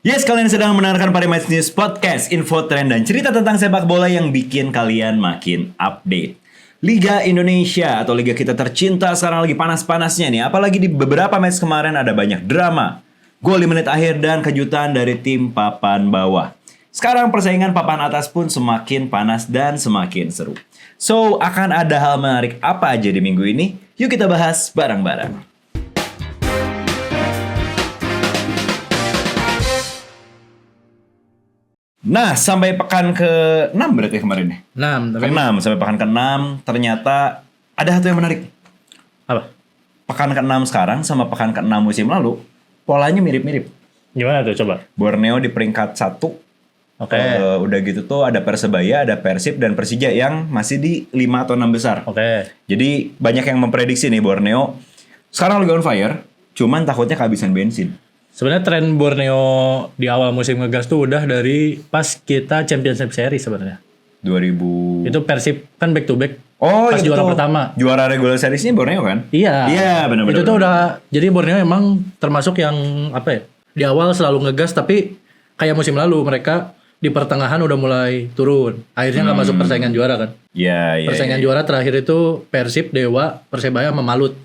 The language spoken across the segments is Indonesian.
Yes, kalian sedang mendengarkan Parimatch News Podcast, info tren dan cerita tentang sepak bola yang bikin kalian makin update. Liga Indonesia atau liga kita tercinta sekarang lagi panas-panasnya nih. Apalagi di beberapa match kemarin ada banyak drama, gol di menit akhir dan kejutan dari tim papan bawah. Sekarang persaingan papan atas pun semakin panas dan semakin seru. So, akan ada hal menarik apa aja di minggu ini? Yuk kita bahas bareng-bareng. Nah, sampai pekan ke-6 berarti kemarin nih. 6, tapi Ke-6, sampai pekan ke-6 ternyata ada satu yang menarik. apa? Pekan ke-6 sekarang sama pekan ke-6 musim lalu, polanya mirip-mirip. Gimana tuh coba? Borneo di peringkat 1. Oke. Udah gitu tuh ada Persebaya, ada Persib, dan Persija yang masih di 5 atau 6 besar. Oke. Jadi banyak yang memprediksi nih Borneo sekarang lagi on fire, cuman takutnya kehabisan bensin. Sebenarnya tren Borneo di awal musim ngegas tuh udah dari pas kita Championship Series sebenarnya. 2000. Itu Persib kan back to back. Oh, pas itu juara pertama. Juara regular seriesnya Borneo kan? Iya. Iya, benar-benar. Itu tuh udah, jadi Borneo emang termasuk yang apa ya? Di awal selalu ngegas, tapi kayak musim lalu mereka di pertengahan udah mulai turun. Akhirnya nggak masuk persaingan juara kan? Iya. Persaingan juara terakhir itu Persib, Dewa, Persebaya, sama Malut.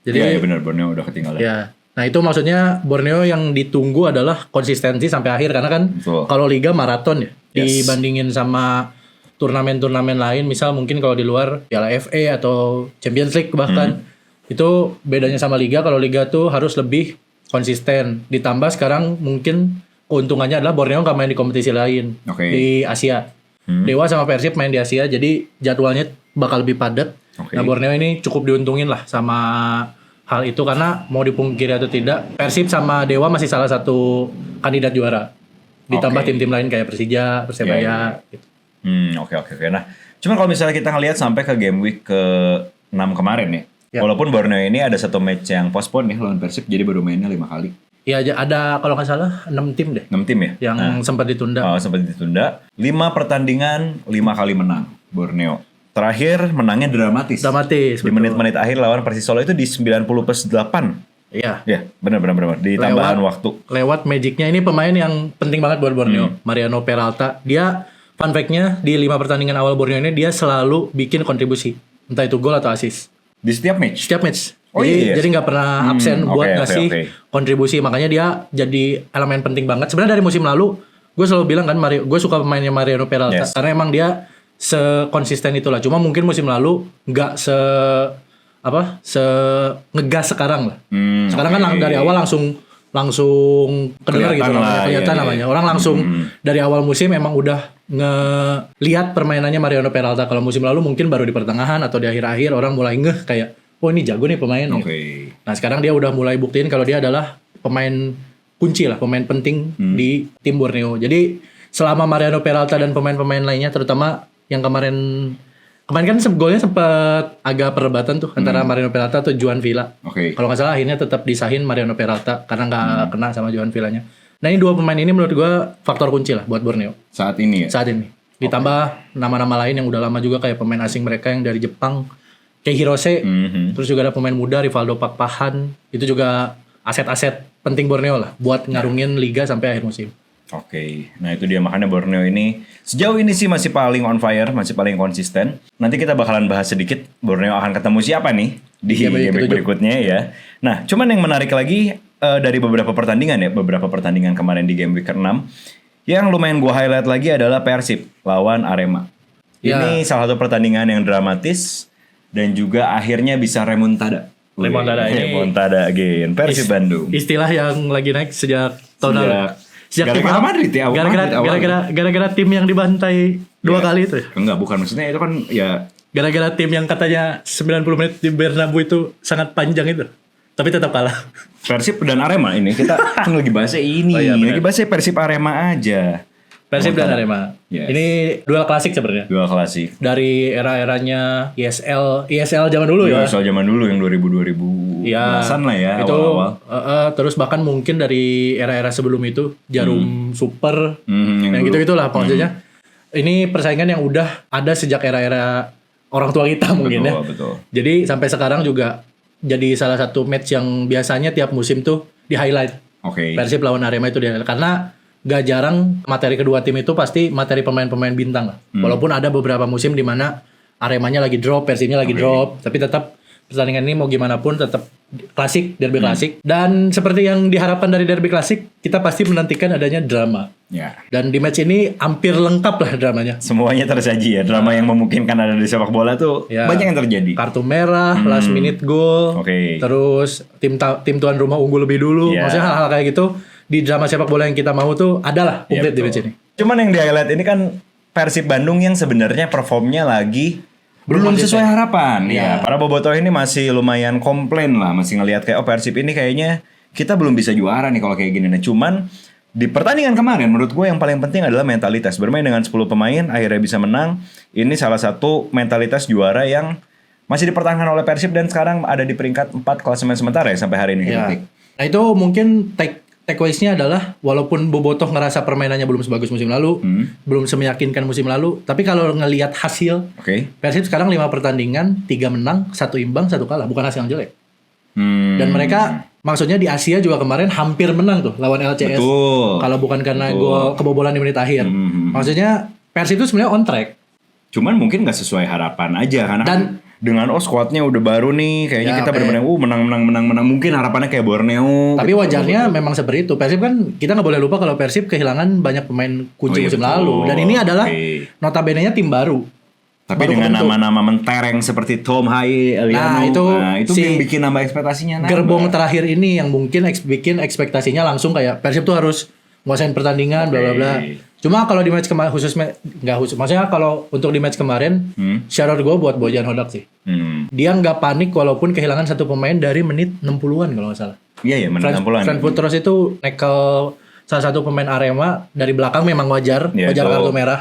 Jadi Iya, benar, Borneo udah ketinggalan. ya. Nah itu maksudnya Borneo yang ditunggu adalah konsistensi sampai akhir. Karena kan Betul. kalau Liga maraton ya. Yes. Dibandingin sama turnamen-turnamen lain. Misal mungkin kalau di luar Piala FA atau Champions League bahkan. Itu bedanya sama Liga. Kalau Liga tuh harus lebih konsisten. Ditambah sekarang mungkin keuntungannya adalah Borneo gak main di kompetisi lain. Oke. Di Asia. Dewa sama Persib main di Asia. Jadi jadwalnya bakal lebih padat. Oke. Nah Borneo ini cukup diuntungin lah sama hal itu, karena mau dipungkiri atau tidak, Persib sama Dewa masih salah satu kandidat juara. Ditambah Oke. tim-tim lain kayak Persija, Persebaya gitu. Oke. Nah, cuman kalau misalnya kita ngelihat sampai ke game week ke-6 kemarin nih. Ya. Walaupun Borneo ini ada satu match yang postpone nih lawan Persib, jadi baru mainnya 5 kali. Iya, ada kalau nggak salah 6 tim deh 6 tim ya? yang sempat ditunda. Sempat ditunda. 5 pertandingan, 5 kali menang Borneo. Terakhir menangnya dramatis. Dramatis, Di betul. menit-menit akhir lawan Persisolo itu di 90+8. Iya. Ya, benar. Di tambahan waktu. Lewat magicnya, ini pemain yang penting banget buat Borneo. Mariano Peralta. Dia fun fact-nya di 5 pertandingan awal Borneo ini dia selalu bikin kontribusi. Entah itu gol atau assist. Di setiap match. Setiap match. Oh, iya. Jadi nggak pernah absen buat ngasih oke. kontribusi. Makanya dia jadi elemen penting banget. Sebenarnya dari musim lalu gue selalu bilang kan gue suka pemainnya Mariano Peralta. Yes. Karena emang dia sekonsisten itulah. Cuma mungkin musim lalu nggak se ngegas sekarang lah. Sekarang kan dari awal langsung kedengar gitu Kelihatan lah, kelihatan iya. namanya. Orang langsung dari awal musim emang udah ngelihat permainannya Mariano Peralta. Kalau musim lalu mungkin baru di pertengahan atau di akhir-akhir orang mulai ngeh kayak, oh ini jago nih pemain. Oke. Nah sekarang dia udah mulai buktiin kalau dia adalah pemain kunci lah, pemain penting di tim Borneo. Jadi selama Mariano Peralta dan pemain-pemain lainnya, terutama yang kemarin kan golnya sempat agak perdebatan tuh antara Mariano Peralta atau Juan Villa. Oke. Kalau nggak salah akhirnya tetap disahin Mariano Peralta karena nggak kena sama Juan Villanya. Nah ini 2 pemain ini menurut gue faktor kunci lah buat Borneo Saat ini ya? saat ini. Ditambah nama-nama lain yang udah lama juga kayak pemain asing mereka yang dari Jepang kayak Hirose. Terus juga ada pemain muda Rivaldo Pakpahan. Itu juga aset-aset penting Borneo lah buat ngarungin liga sampai akhir musim. Oke, nah itu dia makanya Borneo ini sejauh ini sih masih paling on fire, masih paling konsisten. Nanti kita bakalan bahas sedikit Borneo akan ketemu siapa nih di game berikutnya ya. Nah, cuman yang menarik lagi dari beberapa pertandingan kemarin di game week ke-6 yang lumayan gua highlight lagi adalah Persib lawan Arema. Ini salah satu pertandingan yang dramatis dan juga akhirnya bisa remontada. Remontada again, Persib Bandung. Istilah yang lagi naik sejak tahun lalu. Sejak Gara-gara Madrid ya, gara-gara tim yang dibantai 2 kali itu ya? Enggak, bukan. Maksudnya itu kan ya... Gara-gara tim yang katanya 90 menit di Bernabeu itu sangat panjang itu. Tapi tetap kalah. Persib dan Arema ini, kita kan lagi bahasnya ini. Lagi bahasnya Persib Arema aja. Persib dan Arema. Yes. Ini duel klasik sebenarnya. Duel klasik. Dari era-eranya ISL zaman dulu ya. Soal zaman dulu yang 2000-2010 belasan lah ya, itu, awal-awal. Terus bahkan mungkin dari era-era sebelum itu Jarum Super yang dulu. gitu-gitulah maksudnya. Ini persaingan yang udah ada sejak era-era orang tua kita mungkin ya. Betul. Jadi sampai sekarang juga jadi salah satu match yang biasanya tiap musim tuh di highlight Oke. Persib lawan Arema itu dia, karena gak jarang materi kedua tim itu pasti materi pemain-pemain bintang lah. Walaupun ada beberapa musim di mana Aremanya lagi drop, Persibnya lagi drop, tapi tetap pertandingan ini mau gimana pun tetap klasik, derby klasik. Dan seperti yang diharapkan dari derby klasik, kita pasti menantikan adanya drama. Ya. Dan di match ini hampir lengkap lah dramanya. Semuanya tersaji ya. Drama yang memungkinkan ada di sepak bola tuh Ya. banyak yang terjadi. Kartu merah, last minute goal, Oke. terus tim tuan rumah unggul lebih dulu. Ya. Maksudnya hal-hal kayak gitu di drama sepak bola yang kita mau tuh adalah Iya, komplit di betul. match ini. Cuman yang di highlight ini kan Persib Bandung yang sebenarnya performnya lagi belum konsisten. sesuai harapan. Iya. Ya, para bobotoh ini masih lumayan komplain lah, masih ngelihat kayak Persib ini kayaknya kita belum bisa juara nih kalau kayak gini. Nah, cuman di pertandingan kemarin menurut gue yang paling penting adalah mentalitas. Bermain dengan 10 pemain akhirnya bisa menang. Ini salah satu mentalitas juara yang masih dipertahankan oleh Persib dan sekarang ada di peringkat 4 klasemen sementara ya sampai hari ini. Ya. Detik. Nah itu mungkin takeaways-nya adalah walaupun Bobotoh ngerasa permainannya belum sebagus musim lalu, belum semeyakinkan musim lalu, tapi kalau ngelihat hasil, Oke. Persib sekarang 5 pertandingan, 3 menang, 1 imbang, 1 kalah, bukan hasil yang jelek. Dan mereka maksudnya di Asia juga kemarin hampir menang tuh lawan LCS. Betul. Kalau bukan karena gol kebobolan di menit akhir. Hmm. Maksudnya Persib itu sebenarnya on track. Cuman mungkin nggak sesuai harapan aja karena Dan- dengan squadnya udah baru nih kayaknya Ya, kita benar-benar menang mungkin harapannya kayak Borneo. Tapi gitu. wajarnya memang seperti itu. Persib kan kita nggak boleh lupa kalau Persib kehilangan banyak pemain kunci Oh, iya, musim betul. lalu. Dan ini adalah Oke. notabene-nya tim baru. Tapi baru dengan kebentuk. nama-nama mentereng seperti Tom Hai, Eliano, itu si yang bikin nambah ekspektasinya. Gerbong terakhir ini yang mungkin bikin ekspektasinya langsung kayak Persib tuh harus nguasain pertandingan bla bla bla. Cuma kalau di match kemarin maksudnya kalau untuk di match kemarin shout out gue buat Bojan Hodak sih. Dia nggak panik walaupun kehilangan satu pemain dari menit 60-an kalau nggak salah. Iya ya, menang pulang. Fran Putros itu nekel salah satu pemain Arema dari belakang memang wajar Ya, wajar itu. kartu merah.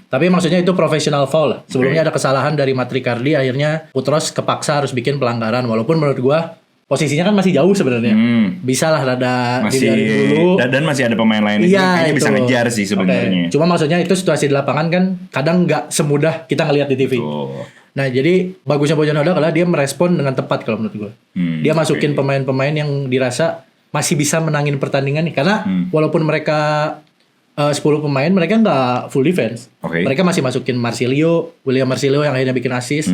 Tapi maksudnya itu professional foul lah. Sebelumnya ada kesalahan dari Matrikardi, akhirnya Putros kepaksa harus bikin pelanggaran. Walaupun menurut gua posisinya kan masih jauh sebenarnya. Bisa lah rada Masih dihindari dulu. dan masih ada pemain lain itu Iya, kayaknya itu. bisa ngejar sih sebenarnya. Oke. Cuma maksudnya itu situasi di lapangan kan kadang nggak semudah kita ngelihat di TV. Tuh. Nah jadi bagusnya Bojan Hodak adalah dia merespon dengan tepat kalau menurut gue. Dia masukin pemain-pemain yang dirasa masih bisa menangin pertandingan nih. Karena walaupun mereka 10 pemain, mereka nggak full defense. Oke. Mereka masih masukin William Marsilio yang akhirnya bikin assist.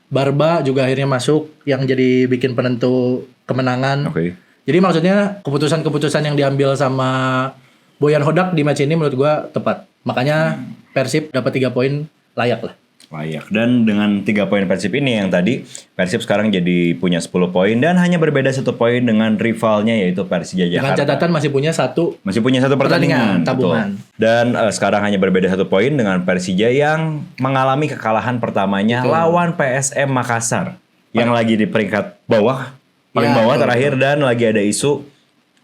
Barba juga akhirnya masuk yang jadi bikin penentu kemenangan. Oke. Jadi maksudnya keputusan-keputusan yang diambil sama Bojan Hodak di match ini menurut gua tepat. Makanya Persib dapat 3 poin layak lah. Layak. Dan dengan 3 poin Persib ini yang tadi Persib sekarang jadi punya 10 poin dan hanya berbeda 1 poin dengan rivalnya yaitu Persija Dengan Jakarta. catatan masih punya satu Pertandingan tabungan. betul. Dan sekarang hanya berbeda 1 poin dengan Persija yang mengalami kekalahan pertamanya lawan PSM Makassar yang lagi di peringkat bawah, paling Ya, bawah betul, terakhir dan lagi ada isu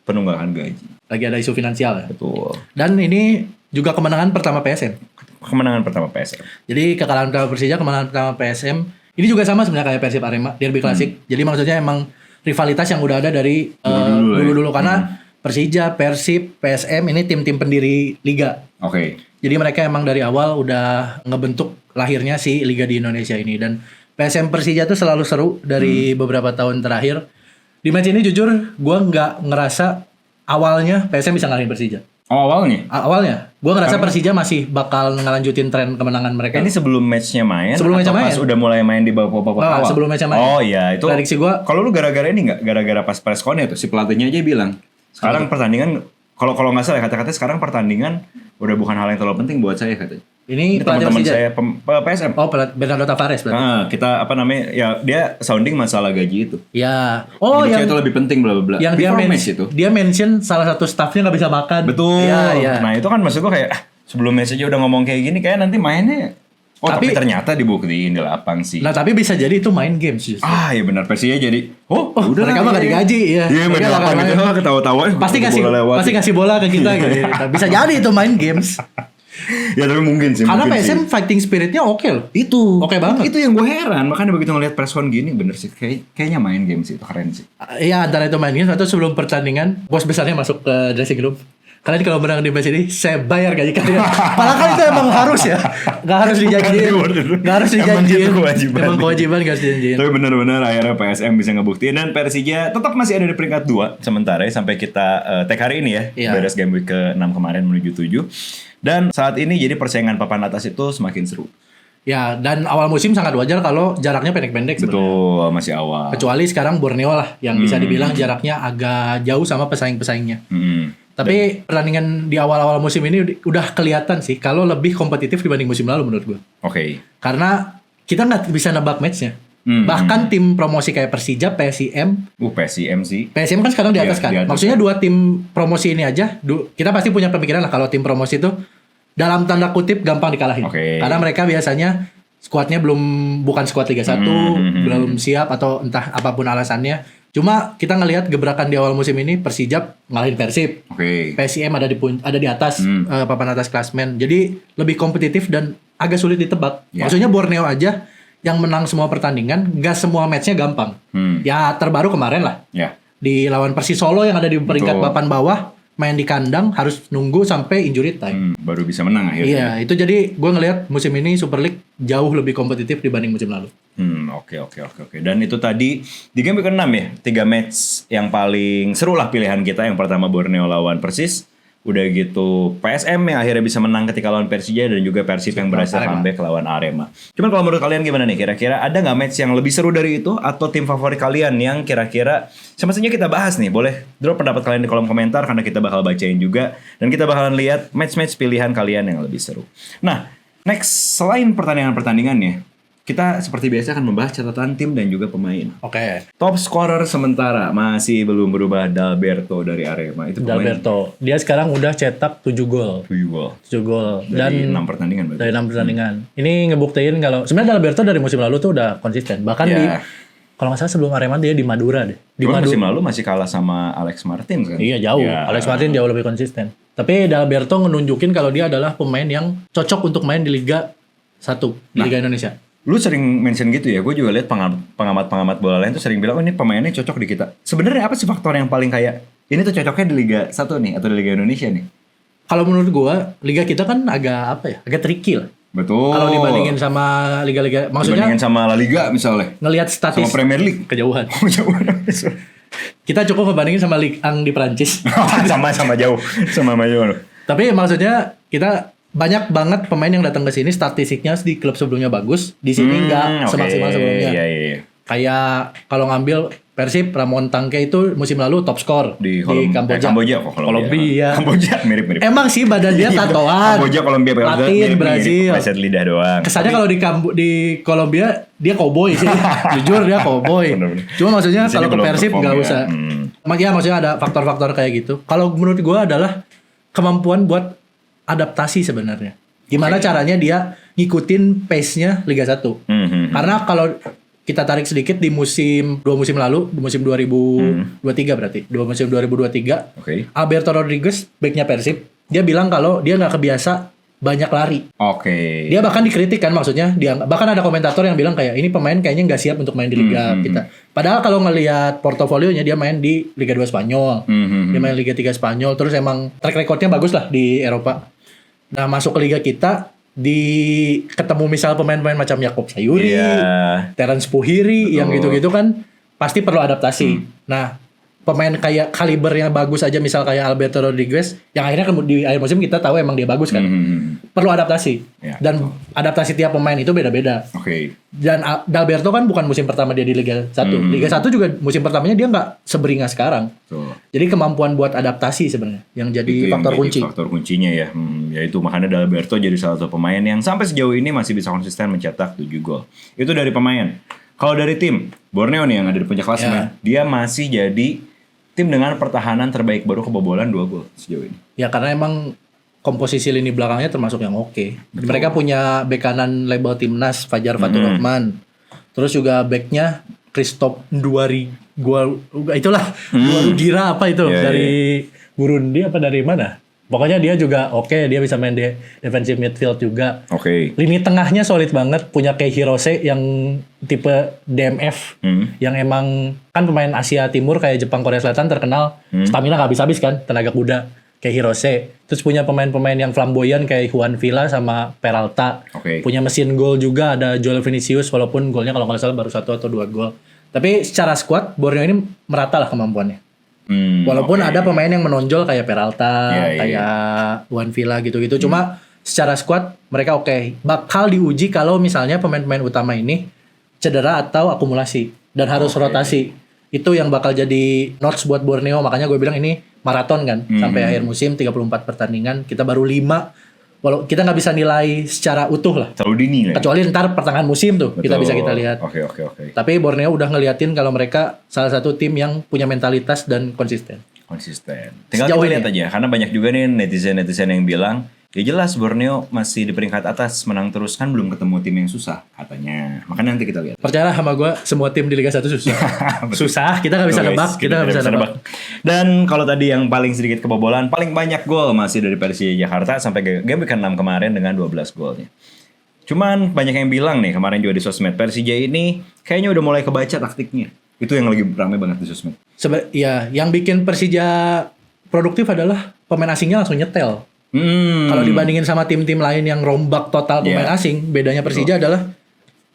penunggakan gaji. lagi ada isu finansial ya. Betul. Dan ini juga kemenangan pertama PSM. Kemenangan pertama PSM. Jadi kekalahan pertama Persija, kemenangan pertama PSM. Ini juga sama sebenarnya kayak Persib Arema, derby klasik. Jadi maksudnya emang rivalitas yang udah ada dari dulu-dulu karena Persija, Persib, PSM ini tim-tim pendiri liga. Oke. Jadi mereka emang dari awal udah ngebentuk lahirnya si liga di Indonesia ini. Dan PSM Persija tuh selalu seru dari beberapa tahun terakhir. Di match ini jujur gue nggak ngerasa awalnya PSM bisa ngalahin Persija. Oh, awalnya? Awalnya gue ngerasa Persija masih bakal ngelanjutin tren kemenangan mereka. Ini sebelum matchnya main? Sebelum atau matchnya main. pas udah mulai main di babak awal? Sebelum matchnya main. Oh iya, itu. Prediksi gua- Kalau lu gara-gara ini nggak? Gara-gara pas press con itu si pelatihnya aja bilang sekarang pertandingan kalau nggak salah kata-katanya sekarang pertandingan udah bukan hal yang terlalu penting buat saya katanya. Ini pelatih teman-teman Persija. saya PSM. Oh, Bernardo Tavares berarti. Kita apa namanya? Ya dia sounding masalah gaji itu. Ya. Oh, Menurut saya yang itu lebih penting bla bla bla. yang dia Before match mention, itu. dia mention salah satu staffnya nggak bisa makan. Betul. Iya, iya. Nah itu kan maksud gua kayak sebelum match aja udah ngomong kayak gini kayak nanti mainnya. Oh tapi ternyata dibuktiin di lapang sih. Nah, tapi bisa jadi itu main games justru. Ah ya benar Persija jadi udah mereka mah gak digaji ya. Iya main Mereka lapang nggak gitu main. ketawa-tawa Pasti ngasih bola ke kita gitu. Bisa jadi itu main games. Ya tapi mungkin sih Karena mungkin PSM sih. fighting spiritnya oke loh. Itu Oke banget. Itu yang gue heran. Makanya begitu ngeliat press con gini bener sih kayaknya main game sih itu keren sih. Iya, antara itu main games atau sebelum pertandingan bos besarnya masuk ke dressing room. Kalian kalau menang di match ini saya bayar gaji kalian. Padahal kan itu emang harus ya. Nggak harus dijanjiin. Nggak harus dijanjiin. Emang itu kewajiban. Emang kewajiban nggak harus dijanjiin. Tapi benar-benar akhirnya PSM bisa ngebuktiin dan Persija tetap masih ada di peringkat 2 sementara ya, sampai kita tag hari ini ya. Iya. Beres game week ke-6 kemarin menuju 7. Dan saat ini jadi persaingan papan atas itu semakin seru. Ya, dan awal musim sangat wajar kalau jaraknya pendek-pendek sebenarnya. Betul, masih awal. Kecuali sekarang Borneo lah yang bisa dibilang jaraknya agak jauh sama pesaing-pesaingnya. Tapi pertandingan di awal-awal musim ini udah kelihatan sih kalau lebih kompetitif dibanding musim lalu menurut gue. Oke. Karena kita nggak bisa nebak matchnya. Bahkan tim promosi kayak Persija, PSIM. PSIM sih. PSIM kan sekarang di atas Iya, kan. di atas, Maksudnya dua tim promosi ini aja, kita pasti punya pemikiran lah kalau tim promosi itu dalam tanda kutip gampang dikalahin. Oke. Karena mereka biasanya skuadnya bukan skuad Liga 1, belum siap atau entah apapun alasannya. Cuma kita ngelihat gebrakan di awal musim ini Persija ngalahin Persib. Oke. PSIM ada di atas papan atas klasmen. Jadi lebih kompetitif dan agak sulit ditebak. Ya. Maksudnya Borneo aja yang menang semua pertandingan, nggak semua matchnya gampang. Ya terbaru kemarin lah. Ya. Di lawan Persis Solo yang ada di peringkat Betul. papan bawah, main di kandang harus nunggu sampai injury time. Baru bisa menang akhirnya. Iya, itu jadi gue ngelihat musim ini Super League jauh lebih kompetitif dibanding musim lalu. Oke. Dan itu tadi di game ke-6 ya, 3 match yang paling seru lah pilihan kita. Yang pertama Borneo lawan Persis, udah gitu PSM yang akhirnya bisa menang ketika lawan Persija, dan juga Persib yang berhasil comeback lawan Arema. Cuman kalau menurut kalian gimana nih? Kira-kira ada nggak match yang lebih seru dari itu, atau tim favorit kalian yang kira-kira semestinya kita bahas nih? Boleh drop pendapat kalian di kolom komentar karena kita bakal bacain juga, dan kita bakalan lihat match-match pilihan kalian yang lebih seru. Nah, next, selain pertandingan-pertandingannya, kita seperti biasa akan membahas catatan tim dan juga pemain. Oke. Top scorer sementara masih belum berubah, Dalberto dari Arema. Itu pemain Dalberto, dia sekarang udah cetak 7 gol. 7 gol. 7 gol Dari dan 6 pertandingan berarti. dari 6 pertandingan. Ini ngebuktiin kalau sebenarnya Dalberto dari musim lalu tuh udah konsisten. Bahkan Ya. di kalau nggak salah sebelum Arema dia di Madura deh. Di Cuma Madura. musim lalu masih kalah sama Alex Martin kan? Iya jauh. Ya. Alex Martin jauh lebih konsisten. Tapi Dalberto ngenunjukin kalau dia adalah pemain yang cocok untuk main di Liga 1, di Liga Indonesia. Lu sering mention gitu ya, gue juga lihat pengamat-pengamat bola lain tuh sering bilang, oh ini pemainnya cocok di kita. Sebenarnya apa sih faktor yang paling kayak, ini tuh cocoknya di Liga 1 nih, atau di Liga Indonesia nih? Kalau menurut gua, liga kita kan agak agak tricky lah. Betul. Kalau dibandingin sama liga-liga, maksudnya dibandingin sama La Liga misalnya. ngelihat Sama statis Premier League. kejauhan. Jauh. Kita cukup ngebandingin sama Ligue 1 di Prancis. sama jauh. Sama jauh. Tapi maksudnya kita banyak banget pemain yang datang ke sini statistiknya di klub sebelumnya bagus, di sini nggak semaksimal sebelumnya. Iya. Kayak kalau ngambil Persib, Ramon Tangke itu musim lalu top skor di Kamboja. Kolombia. Kamboja mirip-mirip. Emang sih badan dia tatoan. Kamboja, Kolombia, Latin, Brazil. Pleset lidah doang. Kesannya kalau di Kolombia dia cowboy sih. Jujur dia cowboy. Bener-bener. Cuma maksudnya Di sini kalau ke belum Persib perform nggak ya. usah. Ya maksudnya ada faktor-faktor kayak gitu. Kalau menurut gue adalah kemampuan buat adaptasi sebenarnya. Gimana caranya dia ngikutin pace-nya Liga 1. Karena kalau kita tarik sedikit di dua musim lalu, di musim 2023 berarti. Musim 2023. Oke. Alberto Rodriguez, backnya Persib, dia bilang kalau dia nggak kebiasa banyak lari. Oke. Dia bahkan dikritik kan, maksudnya bahkan ada komentator yang bilang kayak ini pemain kayaknya nggak siap untuk main di Liga kita. Padahal kalau ngelihat portofolionya dia main di Liga 2 Spanyol, dia main Liga 3 Spanyol, terus emang track recordnya bagus lah di Eropa. Nah masuk ke Liga kita, ketemu misal pemain-pemain macam Yakob Sayuri, Terence Puhiri, yang gitu-gitu kan pasti perlu adaptasi. Nah pemain kayak kalibernya bagus aja, misal kayak Alberto Rodriguez, yang akhirnya di akhir musim kita tahu emang dia bagus kan, perlu adaptasi. Dan adaptasi tiap pemain itu beda-beda. Dan Dalberto kan bukan musim pertama dia di Liga 1. Liga 1 juga musim pertamanya dia nggak seberingas sekarang. Jadi kemampuan buat adaptasi sebenarnya yang jadi itu faktor yang kunci. Faktor kuncinya ya. Yaitu makanya Dalberto jadi salah satu pemain yang sampai sejauh ini masih bisa konsisten mencetak 7 gol. Itu dari pemain. Kalau dari tim, Borneo nih yang ada di puncak klasemen, dia masih jadi tim dengan pertahanan terbaik, baru kebobolan 2 gol sejauh ini. Ya karena emang komposisi lini belakangnya termasuk yang oke. Mereka punya bek kanan label timnas Fajar Fatur Rahman. Terus juga beknya Christophe Duarugira apa itu dari Burundi apa dari mana? Pokoknya dia juga oke, dia bisa main di defensive midfield juga. Lini tengahnya solid banget, punya Kei Hirose yang tipe DMF, yang emang kan pemain Asia Timur kayak Jepang, Korea Selatan terkenal stamina nggak habis-habis kan, tenaga kuda. kayak Hirose. Terus punya pemain-pemain yang flamboyan kayak Juan Villa sama Peralta. Oke. Punya mesin gol juga ada Joel Vinicius walaupun golnya kalau nggak salah baru 1 atau 2 gol. Tapi secara squad Borneo ini merata lah kemampuannya. Walaupun ada pemain yang menonjol kayak Peralta, kayak Juan Villa gitu-gitu. Cuma secara squad mereka oke. Bakal diuji kalau misalnya pemain-pemain utama ini cedera atau akumulasi dan harus rotasi. Itu yang bakal jadi notes buat Borneo. Makanya gue bilang ini maraton kan. Sampai akhir musim 34 pertandingan. Kita baru 5. Walau kita nggak bisa nilai secara utuh lah. Terlalu dini lah. Kecuali ntar pertengahan musim tuh. Betul. Kita lihat. Oke. Tapi Borneo udah ngeliatin kalau mereka salah satu tim yang punya mentalitas dan konsisten. Tinggal Sejauh kita ini lihat aja. Karena banyak juga nih netizen yang bilang, ya jelas Borneo masih di peringkat atas, menang terus kan belum ketemu tim yang susah katanya. Makanya nanti kita lihat. Percayalah sama gue, semua tim di Liga 1 susah. Susah, kita nggak bisa nebak. Kita nggak bisa nebak. Dan kalau tadi yang paling sedikit kebobolan, paling banyak gol masih dari Persija Jakarta sampai game week 6 kemarin dengan 12 golnya. Cuman banyak yang bilang nih kemarin juga di sosmed, Persija ini kayaknya udah mulai kebaca taktiknya. Itu yang lagi ramai banget di sosmed. Ya, yang bikin Persija produktif adalah pemain asingnya langsung nyetel. Kalau dibandingin sama tim-tim lain yang rombak total pemain asing, bedanya Persija adalah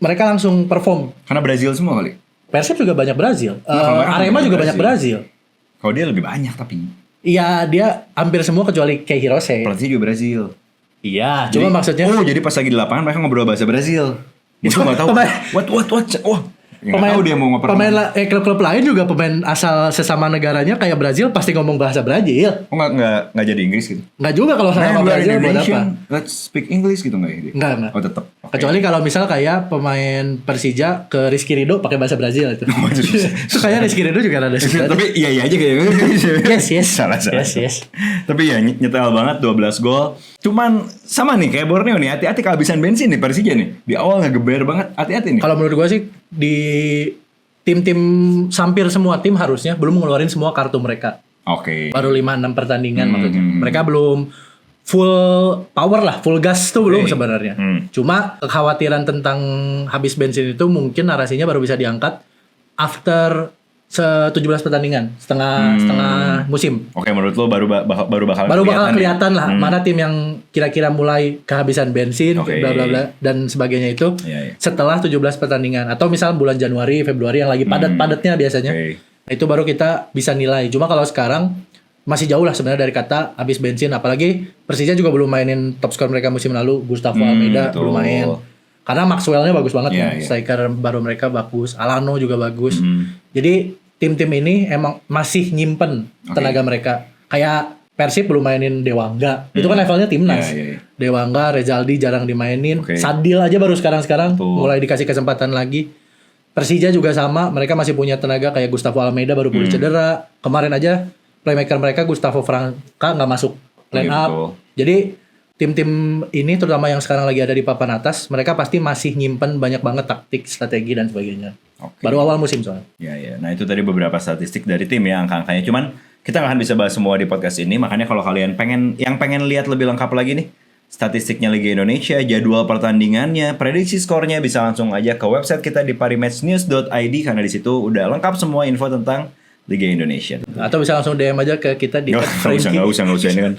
mereka langsung perform. Karena Brazil semua kali. Persib juga banyak Brazil. Arema juga banyak Brazil. Kalau dia lebih banyak tapi. Iya, dia hampir semua kecuali kayak Hirose. Pelatih juga Brazil. Iya, cuma maksudnya. Jadi pas lagi di lapangan mereka ngobrol bahasa Brazil. Itu nggak tahu. What? Wah. Pemain dia mau ngoper. Klub-klub lain juga pemain asal sesama negaranya kayak Brazil pasti ngomong bahasa Brazil. Oh nggak jadi Inggris gitu? Nggak juga kalau sama Brazil buat apa? Let's speak English gitu nggak ya? Nggak. Oh tetap. Okay. Kecuali kalau misal kayak pemain Persija ke Rizky Ridho pakai bahasa Brazil itu. Itu kayak Rizky Ridho juga ada susah. Tapi iya aja kayak. Yes. Salah. Yes. Tapi ya nyetel banget 12 gol. Cuman sama nih kayak Borneo nih, hati-hati kehabisan bensin nih Persija nih. Di awal ngegeber banget, hati-hati nih. Kalau menurut gue sih di tim-tim hampir semua tim harusnya belum ngeluarin semua kartu mereka. Oke. Baru 5-6 pertandingan maksudnya. Mereka belum full power lah, full gas tuh belum sebenarnya. Cuma kekhawatiran tentang habis bensin itu mungkin narasinya baru bisa diangkat after 17 pertandingan, setengah musim. Oke, menurut lo baru bakal kelihatan lah mana tim yang kira-kira mulai kehabisan bensin, bla bla bla dan sebagainya itu setelah 17 pertandingan atau misal bulan Januari, Februari yang lagi padat-padatnya biasanya. Itu baru kita bisa nilai. Cuma kalau sekarang masih jauh lah sebenarnya dari kata habis bensin, apalagi Persija juga belum mainin top skor mereka musim lalu, Gustavo Almeida belum main. Karena Maxwell-nya bagus banget striker baru mereka bagus, Alano juga bagus. Jadi tim-tim ini emang masih nyimpen tenaga mereka. Kayak Persib belum mainin Dewangga. Itu kan levelnya timnas. Dewangga, Rezaldi jarang dimainin. Sadil aja baru sekarang mulai dikasih kesempatan lagi. Persija juga sama, mereka masih punya tenaga kayak Gustavo Almeida baru pulih cedera. Kemarin aja playmaker mereka Gustavo Franca nggak masuk line up. Jadi tim-tim ini terutama yang sekarang lagi ada di papan atas, mereka pasti masih nyimpen banyak banget taktik, strategi dan sebagainya. Baru awal musim soalnya. Ya. Nah itu tadi beberapa statistik dari tim ya, angka-angkanya. Cuman kita nggak akan bisa bahas semua di podcast ini. Makanya kalau kalian pengen lihat lebih lengkap lagi nih, statistiknya Liga Indonesia, jadwal pertandingannya, prediksi skornya, bisa langsung aja ke website kita di parimatchnews.id karena di situ udah lengkap semua info tentang Liga Indonesia. Atau bisa langsung DM aja ke kita di Nggak usah ini kan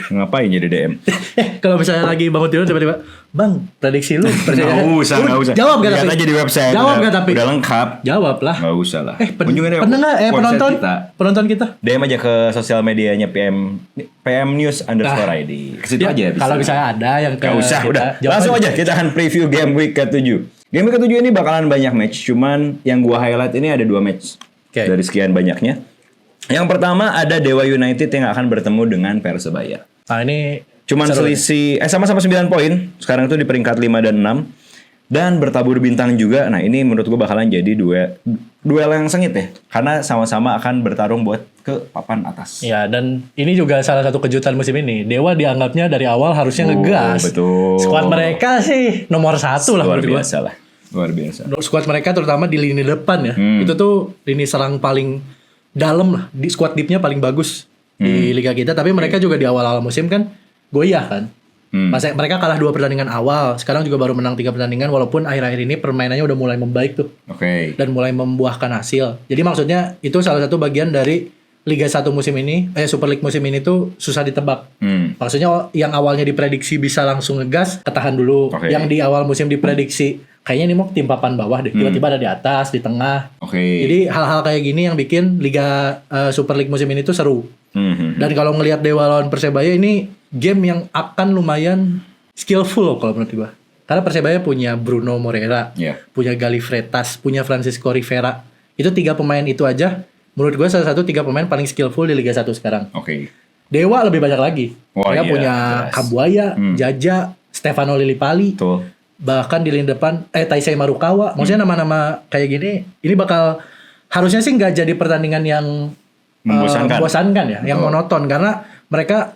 ngapain jadi DM. Kalau misalnya lagi bangun tidur tiba-tiba, Bang, prediksi lu Nggak usah. Jawab gak tapi? Lihat aja di website. Jawab gak tapi? Udah lengkap. Jawab lah. Nggak usah lah. Penonton kita. DM aja ke sosial medianya PM News _ID. Ke situ aja bisa. Kalau misalnya ada yang nggak usah, udah. Langsung aja kita akan preview game week ke-7. Game week ke-7 ini bakalan banyak match. Cuman yang gua highlight ini ada 2 match. Dari sekian banyaknya. Yang pertama ada Dewa United yang akan bertemu dengan Persebaya. Nah ini cuman selisih sama-sama 9 poin. Sekarang itu di peringkat 5 dan 6. Dan bertabur bintang juga. Nah ini menurut gue bakalan jadi duel yang sengit ya. Karena sama-sama akan bertarung buat ke papan atas. Ya dan ini juga salah satu kejutan musim ini. Dewa dianggapnya dari awal harusnya ngegas. Betul. Squad mereka sih nomor 1 lah menurut gue. Luar biasa. Squad mereka terutama di lini depan ya. Itu tuh lini serang paling dalam lah. Di squad deepnya paling bagus di liga kita. Tapi mereka juga di awal-awal musim kan goyah kan. Masa mereka kalah 2 pertandingan awal. Sekarang juga baru menang 3 pertandingan. Walaupun akhir-akhir ini permainannya udah mulai membaik tuh. Dan mulai membuahkan hasil. Jadi maksudnya itu salah satu bagian dari Liga 1 musim ini, Super League musim ini tuh susah ditebak. Maksudnya yang awalnya diprediksi bisa langsung ngegas, ketahan dulu. Oke. Yang di awal musim diprediksi kayaknya ini mau tim papan bawah deh, tiba-tiba ada di atas, di tengah. Oke. Jadi hal-hal kayak gini yang bikin Liga Super League musim ini tuh seru. Dan kalau ngelihat Dewa lawan Persebaya ini game yang akan lumayan skillful kalau menurut gua. Karena Persebaya punya Bruno Moreira, punya Gali Freitas, punya Francisco Rivera. Itu 3 pemain itu aja menurut gue salah satu 3 pemain paling skillful di Liga 1 sekarang. Oke. Dewa lebih banyak lagi. Dia punya jelas. Kambuaya, Jaja, Stefano Lillipali. Betul. Bahkan di lini depan Taisei Marukawa. Maksudnya nama-nama kayak gini ini bakal harusnya sih nggak jadi pertandingan yang membosankan ya, yang monoton karena mereka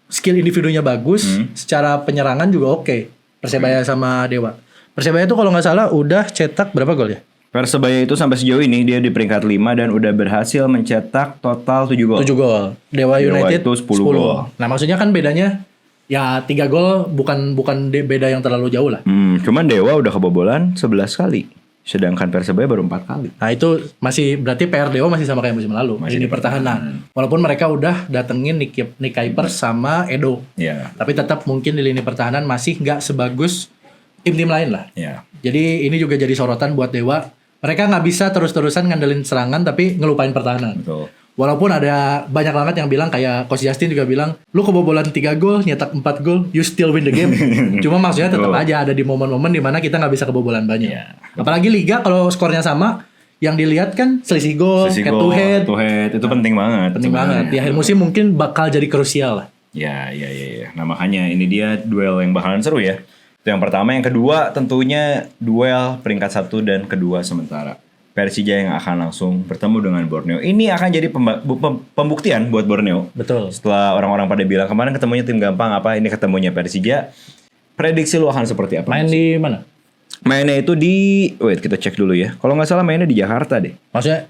skill individunya bagus, secara penyerangan juga oke. Persebaya sama Dewa. Persebaya itu kalau nggak salah udah cetak berapa gol ya? Persebaya itu sampai sejauh ini dia di peringkat 5 dan udah berhasil mencetak total 7 gol. 7 gol. Dewa United itu 10 gol. Nah, maksudnya kan bedanya ya 3 gol bukan beda yang terlalu jauh lah. Cuman Dewa udah kebobolan 11 kali. Sedangkan Persebaya baru 4 kali. Nah, itu masih berarti PR Dewa masih sama kayak musim lalu, ini pertahanan. Walaupun mereka udah datengin Nick Kuipers sama Edo. Iya. Tapi tetap mungkin di lini pertahanan masih nggak sebagus tim-tim lain lah. Iya. Jadi ini juga jadi sorotan buat Dewa. Mereka nggak bisa terus-terusan ngandelin serangan tapi ngelupain pertahanan. Betul. Walaupun ada banyak banget yang bilang kayak Coach Justin juga bilang, lu kebobolan 3 gol, nyetak 4 gol, you still win the game. Cuma maksudnya tetap aja ada di momen-momen di mana kita nggak bisa kebobolan banyak. Yeah. Apalagi Liga kalau skornya sama, yang dilihat kan selisih gol, head to head. Itu penting banget. Penting banget. Di akhir musim mungkin bakal jadi krusial lah. Ya. Nah makanya ini dia duel yang bakalan seru ya. Itu yang pertama. Yang kedua tentunya duel peringkat 1 dan kedua sementara. Persija yang akan langsung bertemu dengan Borneo. Ini akan jadi pembuktian buat Borneo. Betul. Setelah orang-orang pada bilang kemarin ketemunya tim gampang apa, ini ketemunya Persija. Prediksi lu akan seperti apa? Main di mana? Mainnya itu di, kita cek dulu ya. Kalau nggak salah mainnya di Jakarta deh. Maksudnya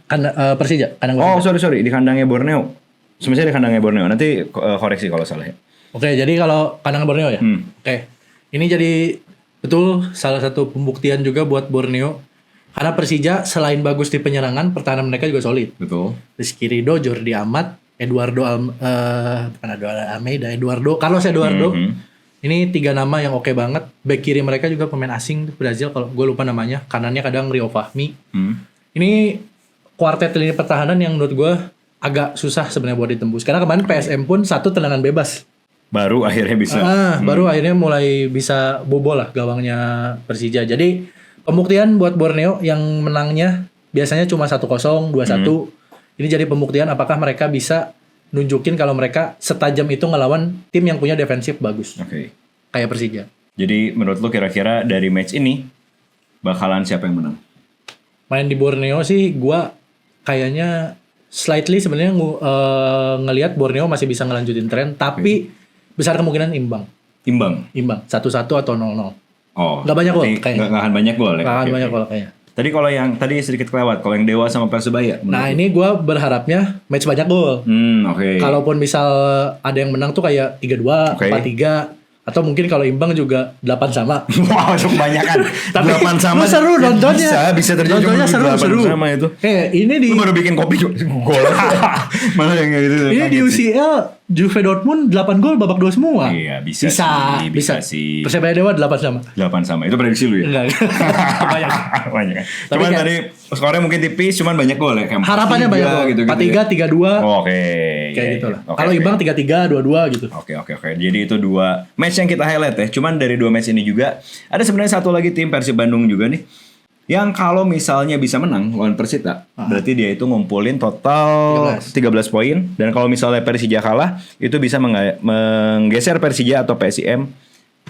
Persija, kandang Oh Persija. sorry, di kandangnya Borneo. Semestinya di kandangnya Borneo. Nanti koreksi kalau salah ya. Oke, jadi kalau kandang Borneo ya. Oke. Ini jadi betul salah satu pembuktian juga buat Borneo. Karena Persija selain bagus di penyerangan, pertahanan mereka juga solid. Betul. Rizky Ridho, Jordi Amat, Carlos Eduardo. Ini 3 nama yang oke banget. Back kiri mereka juga pemain asing Brazil, kalau gue lupa namanya. Kanannya kadang Rio Fahmi. Ini kuartet lini pertahanan yang menurut gue agak susah sebenarnya buat ditembus. Karena kemarin PSM pun 1 tendangan bebas. Baru akhirnya bisa. Baru akhirnya mulai bisa bobol lah gawangnya Persija. Jadi pembuktian buat Borneo yang menangnya biasanya cuma 1-0, 2-1. Ini jadi pembuktian apakah mereka bisa nunjukin kalau mereka setajam itu ngelawan tim yang punya defensif bagus. Oke. Kayak Persija. Jadi menurut lu kira-kira dari match ini bakalan siapa yang menang? Main di Borneo sih gua kayaknya slightly sebenarnya ngelihat Borneo masih bisa ngelanjutin tren, tapi besar kemungkinan imbang. Imbang. 1-1 atau 0-0. Oh, nggak banyak gol kayaknya. Nggak akan banyak gol ya? Nggak akan banyak gol kayaknya. Tadi kalau yang tadi sedikit kelewat, kalau yang Dewa sama Persebaya. Nah ini gue berharapnya match banyak gol. Oke. Kalaupun misal ada yang menang tuh kayak 3-2, 4-3. Atau mungkin kalau imbang juga 8 sama. Wah, wow, kebanyakan. 8 sama. Seru nontonnya. Bisa terjadi nontonnya seru. Sama itu. Ini di lu baru bikin kopi gol. Mana yang kayak gitu. Ini di UCL Juve Dortmund 8 gol babak 2 semua. Iya, bisa sih. Persebaya Dewa 8 sama. 8 sama. Itu prediksi lu ya? Enggak. Kebanyakan. Cuman tadi skornya mungkin tipis, cuman banyak gol ya. Harapannya banyak gol. Gitu, 4-3, 3-2. Oke. Kayak gitu lah. Kalau imbang 3-3, 2-2 gitu. Oke. Jadi itu 2 match yang kita highlight ya. Cuman dari 2 match ini juga ada sebenarnya satu lagi tim Persib Bandung juga nih. Yang kalau misalnya bisa menang lawan Persita, berarti dia itu ngumpulin total 13 poin. Dan kalau misalnya Persija kalah, itu bisa menggeser Persija atau PSIM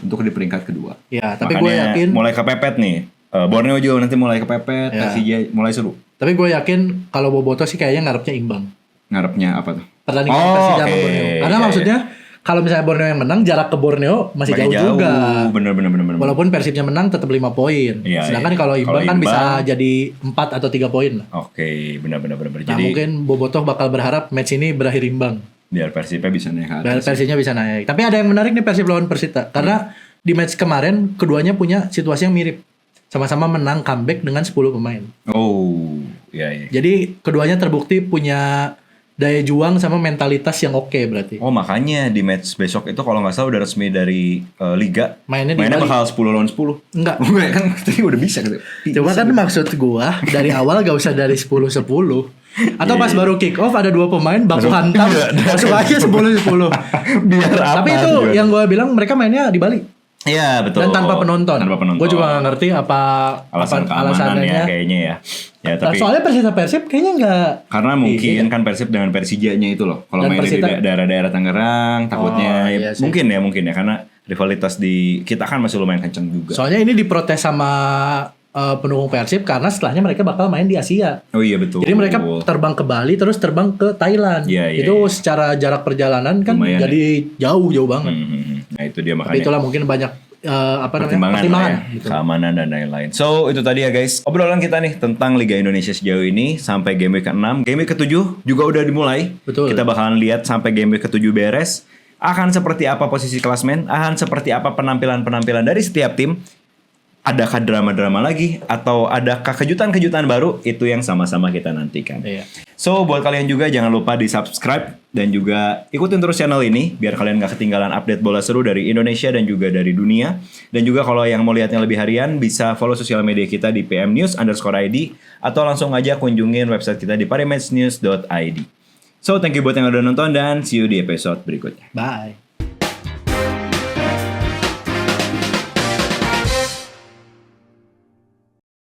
untuk di peringkat kedua. Ya, tapi gue yakin mulai kepepet nih. Borneo juga nanti mulai kepepet, Persija mulai seru. Tapi gue yakin kalau Boboto sih kayaknya ngarepnya imbang. Ngarepnya apa tuh? Pertandingan Persija sama Borneo. Karena maksudnya kalau misalnya Borneo yang menang, jarak ke Borneo masih jauh juga. Bener. Walaupun Persibnya menang tetap 5 poin. Sedangkan kalau imbang kan bisa jadi 4 atau 3 poin lah. Oke, benar. Nah, Jadi mungkin Bobotoh bakal berharap match ini berakhir imbang. Biar Persibnya bisa naik atas. Biar Persibnya bisa naik. Tapi ada yang menarik nih Persib lawan Persita. Karena di match kemarin keduanya punya situasi yang mirip. Sama-sama menang comeback dengan 10 pemain. Oh, iya. Jadi keduanya terbukti punya daya juang sama mentalitas yang oke berarti. Oh makanya di match besok itu kalau nggak salah udah resmi dari Liga Mainnya di Bali. bakal 10 lawan 10. Enggak. Enggak kan tadi udah bisa gitu. Cuma kan maksud gua dari awal gak usah dari 10-10. Atau pas baru kick off ada 2 pemain baku hantam masuk aja 10-10. Biar apa? Tapi itu yang gua bilang mereka mainnya di Bali. Iya betul. Dan tanpa penonton. Tanpa penonton. Gue juga gak ngerti apa alasannya ya, kayaknya ya. Ya tapi soalnya Persib kayaknya nggak. karena mungkin kan Persib dengan Persijanya itu loh. Kalau main di daerah-daerah Tangerang takutnya iya mungkin ya karena rivalitas di kita kan masih lumayan kenceng juga. Soalnya ini diprotes sama pendukung Persib karena setelahnya mereka bakal main di Asia. Oh iya betul. Jadi mereka terbang ke Bali terus terbang ke Thailand. Itu secara jarak perjalanan kan lumayan jadi jauh banget. Nah itu dia makanya. Tapi itulah mungkin banyak pertimbangan ya, gitu. Keamanan dan lain-lain. So itu tadi ya guys obrolan kita nih tentang Liga Indonesia sejauh ini sampai game week ke-6. Game week ke-7 juga udah dimulai. Betul. Kita bakalan lihat sampai game week ke-7 beres. Akan seperti apa posisi klasmen, akan seperti apa penampilan-penampilan dari setiap tim. Adakah drama-drama lagi atau adakah kejutan-kejutan baru? Itu yang sama-sama kita nantikan. Iya. So buat kalian juga jangan lupa di subscribe dan juga ikutin terus channel ini biar kalian gak ketinggalan update bola seru dari Indonesia dan juga dari dunia. Dan juga kalau yang mau lihatnya lebih harian bisa follow sosial media kita di pmnews_id atau langsung aja kunjungin website kita di parimatchnews.id. So thank you buat yang udah nonton dan see you di episode berikutnya. Bye.